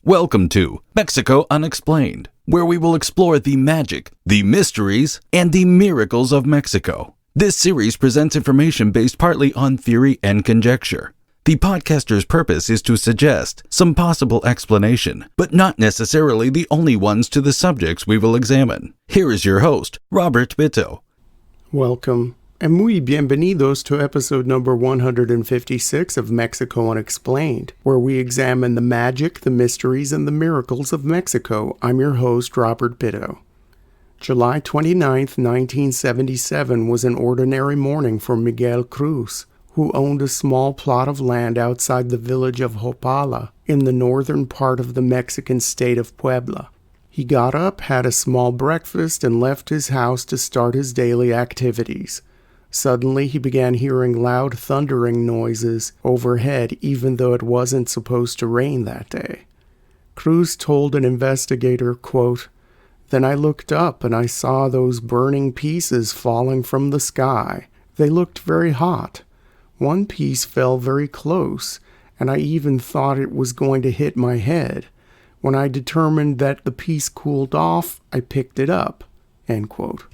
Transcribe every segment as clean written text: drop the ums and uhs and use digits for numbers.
Welcome to Mexico Unexplained, where we will explore the magic, the mysteries, and the miracles of Mexico. This series presents information based partly on theory and conjecture. The podcaster's purpose is to suggest some possible explanation, but not necessarily the only ones to the subjects we will examine. Here is your host, Robert Bitto. Welcome, and muy bienvenidos to episode number 156 of Mexico Unexplained, where we examine the magic, the mysteries, and the miracles of Mexico. I'm your host, Robert Bitto. July 29th, 1977 was an ordinary morning for Miguel Cruz, who owned a small plot of land outside the village of Jopala in the northern part of the Mexican state of Puebla. He got up, had a small breakfast, and left his house to start his daily activities. Suddenly, he began hearing loud thundering noises overhead, even though it wasn't supposed to rain that day. Cruz told an investigator, quote, "Then I looked up and I saw those burning pieces falling from the sky. They looked very hot. One piece fell very close, and I even thought it was going to hit my head. When I determined that the piece cooled off, I picked it up." End quote.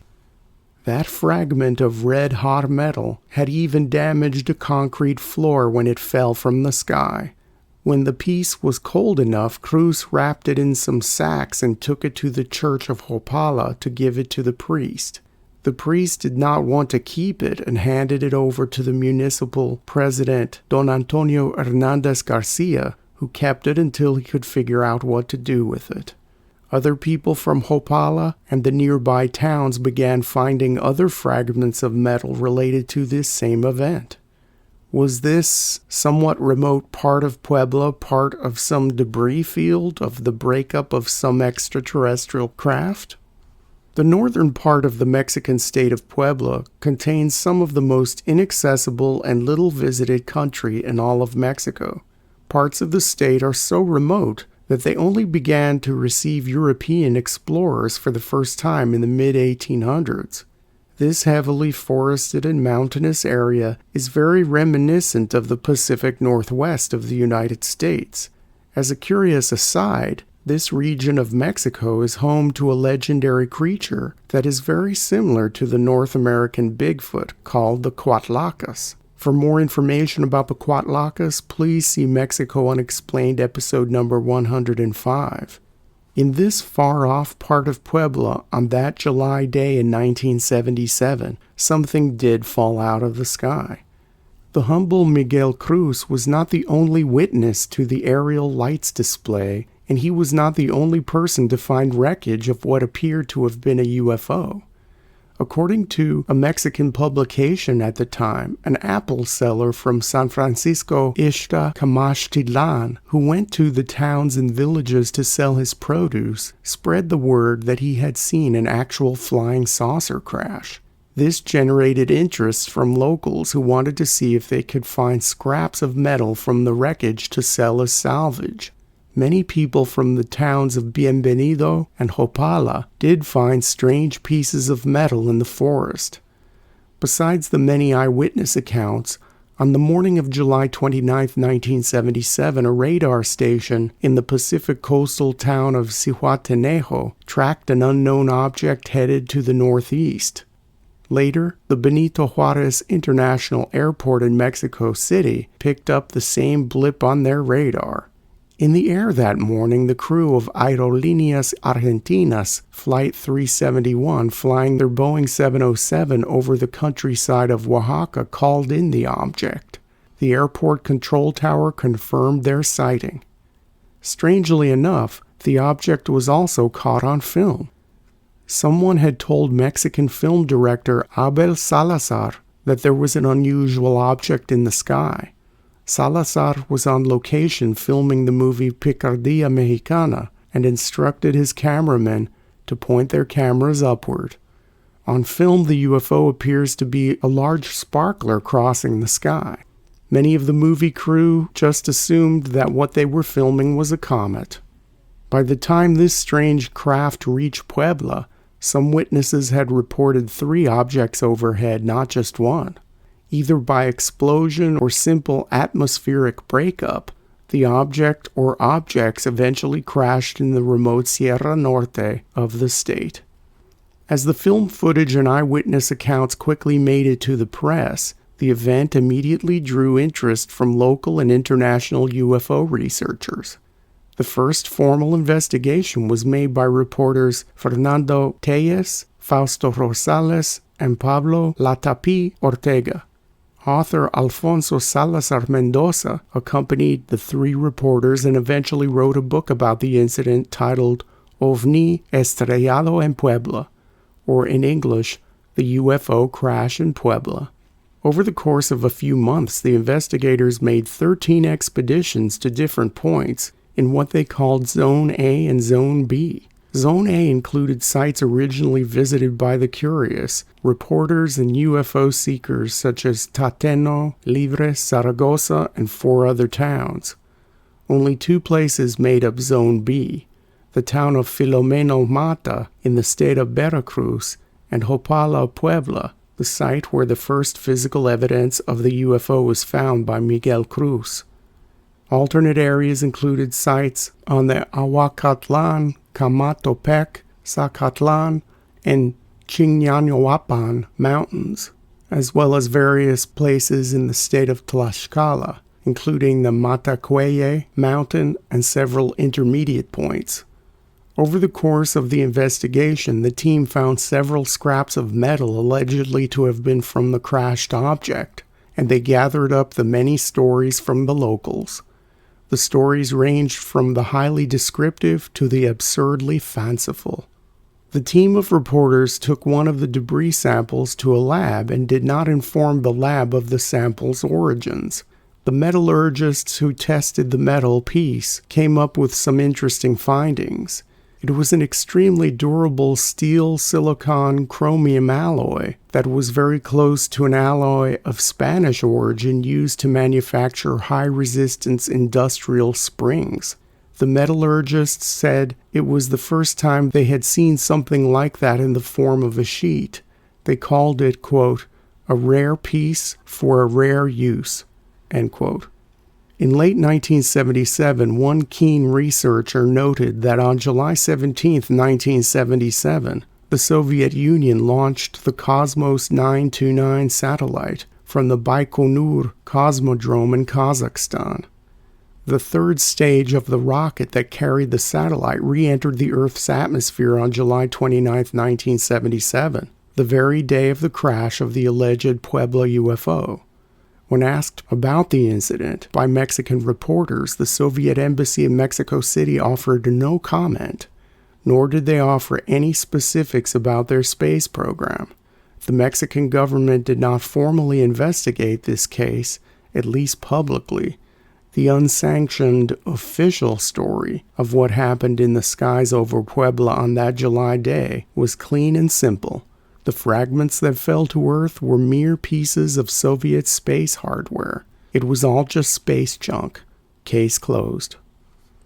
That fragment of red-hot metal had even damaged a concrete floor when it fell from the sky. When the piece was cold enough, Cruz wrapped it in some sacks and took it to the church of Jopala to give it to the priest. The priest did not want to keep it and handed it over to the municipal president, Don Antonio Hernandez Garcia, who kept it until he could figure out what to do with it. Other people from Jopala and the nearby towns began finding other fragments of metal related to this same event. Was this somewhat remote part of Puebla part of some debris field of the breakup of some extraterrestrial craft? The northern part of the Mexican state of Puebla contains some of the most inaccessible and little visited country in all of Mexico. Parts of the state are so remote that they only began to receive European explorers for the first time in the mid-1800s. This heavily forested and mountainous area is very reminiscent of the Pacific Northwest of the United States. As a curious aside, this region of Mexico is home to a legendary creature that is very similar to the North American Bigfoot called the Cuatlacas. For more information about the Cuatlacas, please see Mexico Unexplained episode number 105. In this far-off part of Puebla, on that July day in 1977, something did fall out of the sky. The humble Miguel Cruz was not the only witness to the aerial lights display, and he was not the only person to find wreckage of what appeared to have been a UFO. According to a Mexican publication at the time, an apple seller from San Francisco Ixta Camachtitlan, who went to the towns and villages to sell his produce, spread the word that he had seen an actual flying saucer crash. This generated interest from locals who wanted to see if they could find scraps of metal from the wreckage to sell as salvage. Many people from the towns of Bienvenido and Jopala did find strange pieces of metal in the forest. Besides the many eyewitness accounts, on the morning of July 29, 1977, a radar station in the Pacific coastal town of Zihuatanejo tracked an unknown object headed to the northeast. Later, the Benito Juarez International Airport in Mexico City picked up the same blip on their radar. In the air that morning, the crew of Aerolíneas Argentinas Flight 371 flying their Boeing 707 over the countryside of Oaxaca called in the object. The airport control tower confirmed their sighting. Strangely enough, the object was also caught on film. Someone had told Mexican film director Abel Salazar that there was an unusual object in the sky. Salazar was on location filming the movie Picardía Mexicana and instructed his cameramen to point their cameras upward. On film, the UFO appears to be a large sparkler crossing the sky. Many of the movie crew just assumed that what they were filming was a comet. By the time this strange craft reached Puebla, some witnesses had reported 3 objects overhead, not just one. Either by explosion or simple atmospheric breakup, The object or objects eventually crashed in the remote Sierra Norte of the state. As the film footage and eyewitness accounts quickly made it to the press, the event immediately drew interest from local and international UFO researchers. The first formal investigation was made by reporters Fernando Tellez, Fausto Rosales, and Pablo Latapi Ortega. Author Alfonso Salazar Mendoza accompanied the three reporters and eventually wrote a book about the incident titled OVNI Estrellado en Puebla, or in English, The UFO Crash in Puebla. Over the course of a few months, the investigators made 13 expeditions to different points in what they called Zone A and Zone B. Zone A included sites originally visited by the curious, reporters and UFO seekers such as Tateno, Libre, Zaragoza, and 4 other towns. Only 2 places made up Zone B, the town of Filomeno Mata in the state of Veracruz, and Jopala, Puebla, the site where the first physical evidence of the UFO was found by Miguel Cruz. Alternate areas included sites on the Ahuacatlan, Camatopec, Zacatlan, and Chiñañoapan mountains, as well as various places in the state of Tlaxcala, including the Matacueye mountain and several intermediate points. Over the course of the investigation, the team found several scraps of metal allegedly to have been from the crashed object, and they gathered up the many stories from the locals. The stories ranged from the highly descriptive to the absurdly fanciful. The team of reporters took one of the debris samples to a lab and did not inform the lab of the sample's origins. The metallurgists who tested the metal piece came up with some interesting findings. It was an extremely durable steel-silicon chromium alloy that was very close to an alloy of Spanish origin used to manufacture high-resistance industrial springs. The metallurgists said it was the first time they had seen something like that in the form of a sheet. They called it, quote, a rare piece for a rare use, end quote. In late 1977, one keen researcher noted that on July 17, 1977, the Soviet Union launched the Cosmos 929 satellite from the Baikonur Cosmodrome in Kazakhstan. The third stage of the rocket that carried the satellite re-entered the Earth's atmosphere on July 29, 1977, the very day of the crash of the alleged Puebla UFO. When asked about the incident by Mexican reporters, the Soviet embassy in Mexico City offered no comment, nor did they offer any specifics about their space program. The Mexican government did not formally investigate this case, at least publicly. The unsanctioned official story of what happened in the skies over Puebla on that July day was clean and simple. The fragments that fell to Earth were mere pieces of Soviet space hardware. It was all just space junk. Case closed.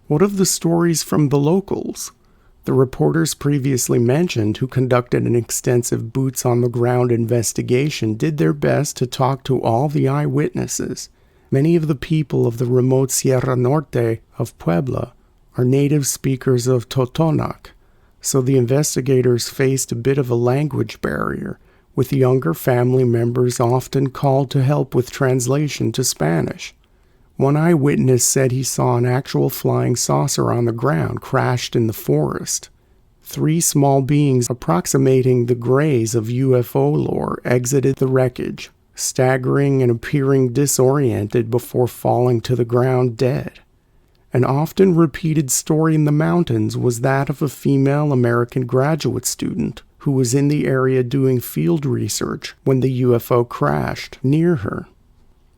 What of the stories from the locals? The reporters previously mentioned, who conducted an extensive boots-on-the-ground investigation, did their best to talk to all the eyewitnesses. Many of the people of the remote Sierra Norte of Puebla are native speakers of Totonac, so the investigators faced a bit of a language barrier, with younger family members often called to help with translation to Spanish. One eyewitness said he saw an actual flying saucer on the ground crashed in the forest. 3 small beings approximating the grays of UFO lore exited the wreckage, staggering and appearing disoriented before falling to the ground dead. An often repeated story in the mountains was that of a female American graduate student who was in the area doing field research when the UFO crashed near her.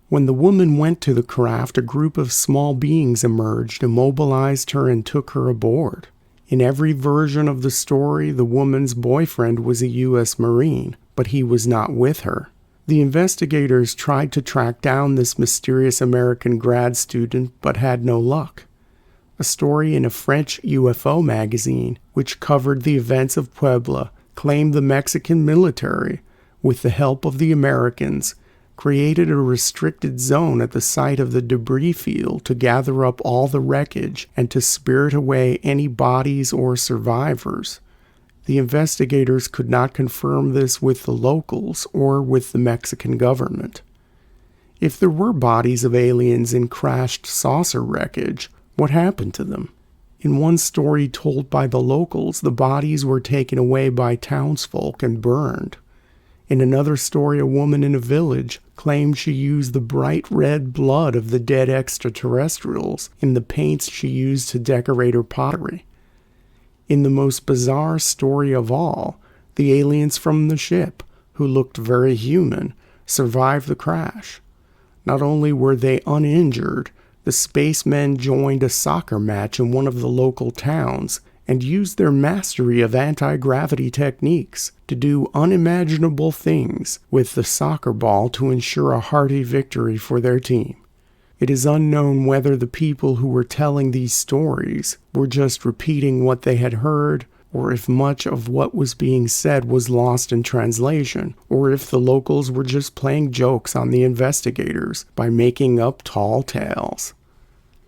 When the woman went to the craft, a group of small beings emerged, immobilized her, and took her aboard. In every version of the story, the woman's boyfriend was a U.S. Marine, but he was not with her. The investigators tried to track down this mysterious American grad student, but had no luck. A story in a French UFO magazine, which covered the events of Puebla, claimed the Mexican military, with the help of the Americans, created a restricted zone at the site of the debris field to gather up all the wreckage and to spirit away any bodies or survivors. The investigators could not confirm this with the locals or with the Mexican government. If there were bodies of aliens in crashed saucer wreckage, what happened to them? In one story told by the locals, the bodies were taken away by townsfolk and burned. In another story, a woman in a village claimed she used the bright red blood of the dead extraterrestrials in the paints she used to decorate her pottery. In the most bizarre story of all, the aliens from the ship, who looked very human, survived the crash. Not only were they uninjured, the spacemen joined a soccer match in one of the local towns and used their mastery of anti-gravity techniques to do unimaginable things with the soccer ball to ensure a hearty victory for their team. It is unknown whether the people who were telling these stories were just repeating what they had heard, or if much of what was being said was lost in translation, or if the locals were just playing jokes on the investigators by making up tall tales.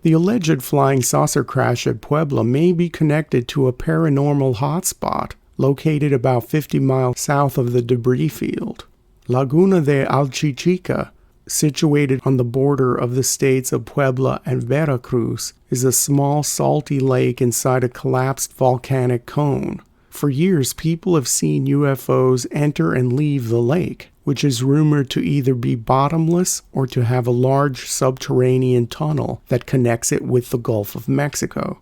The alleged flying saucer crash at Puebla may be connected to a paranormal hotspot located about 50 miles south of the debris field. Laguna de Alchichica, situated on the border of the states of Puebla and Veracruz, is a small salty lake inside a collapsed volcanic cone. For years, people have seen UFOs enter and leave the lake, which is rumored to either be bottomless or to have a large subterranean tunnel that connects it with the Gulf of Mexico.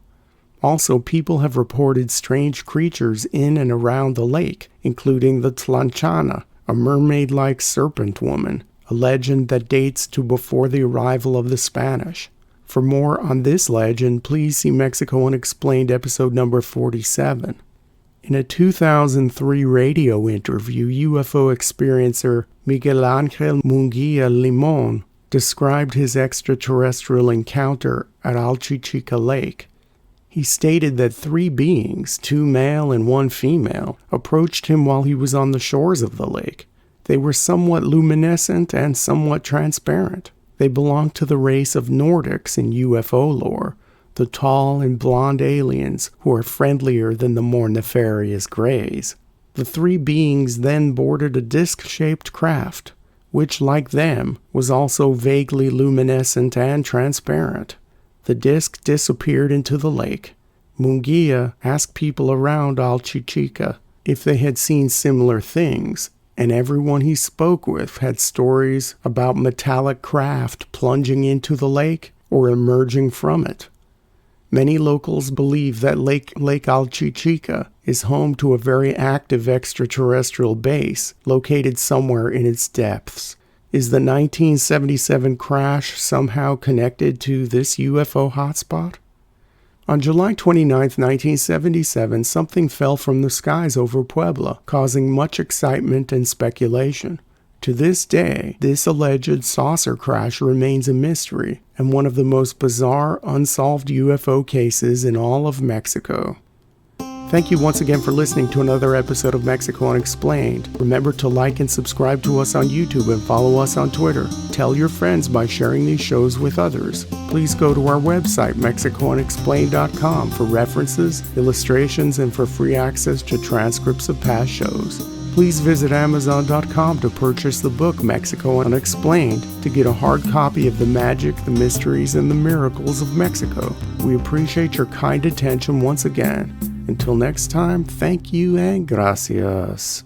Also, people have reported strange creatures in and around the lake, including the Tlanchana, a mermaid-like serpent woman, a legend that dates to before the arrival of the Spanish. For more on this legend, please see Mexico Unexplained episode number 47. In a 2003 radio interview, UFO experiencer Miguel Ángel Munguia Limón described his extraterrestrial encounter at Alchichica Lake. He stated that 3 beings, 2 male and 1 female, approached him while he was on the shores of the lake. They were somewhat luminescent and somewhat transparent. They belonged to the race of Nordics in UFO lore, the tall and blonde aliens who are friendlier than the more nefarious grays. The 3 beings then boarded a disc-shaped craft, which, like them, was also vaguely luminescent and transparent. The disc disappeared into the lake. Munguia asked people around Alchichica if they had seen similar things, and everyone he spoke with had stories about metallic craft plunging into the lake or emerging from it. Many locals believe that Lake Alchichica is home to a very active extraterrestrial base located somewhere in its depths. Is the 1977 crash somehow connected to this UFO hotspot? On July 29, 1977, something fell from the skies over Puebla, causing much excitement and speculation. To this day, this alleged saucer crash remains a mystery and one of the most bizarre, unsolved UFO cases in all of Mexico. Thank you once again for listening to another episode of Mexico Unexplained. Remember to like and subscribe to us on YouTube and follow us on Twitter. Tell your friends by sharing these shows with others. Please go to our website, MexicoUnexplained.com, for references, illustrations, and for free access to transcripts of past shows. Please visit Amazon.com to purchase the book Mexico Unexplained to get a hard copy of the magic, the mysteries, and the miracles of Mexico. We appreciate your kind attention once again. Until next time, thank you and gracias.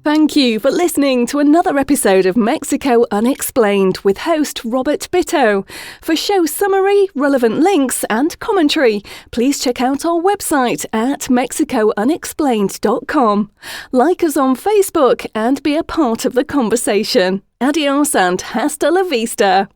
Thank you for listening to another episode of Mexico Unexplained with host Robert Bitto. For show summary, relevant links and commentary, please check out our website at mexicounexplained.com. Like us on Facebook and be a part of the conversation. Adios and hasta la vista.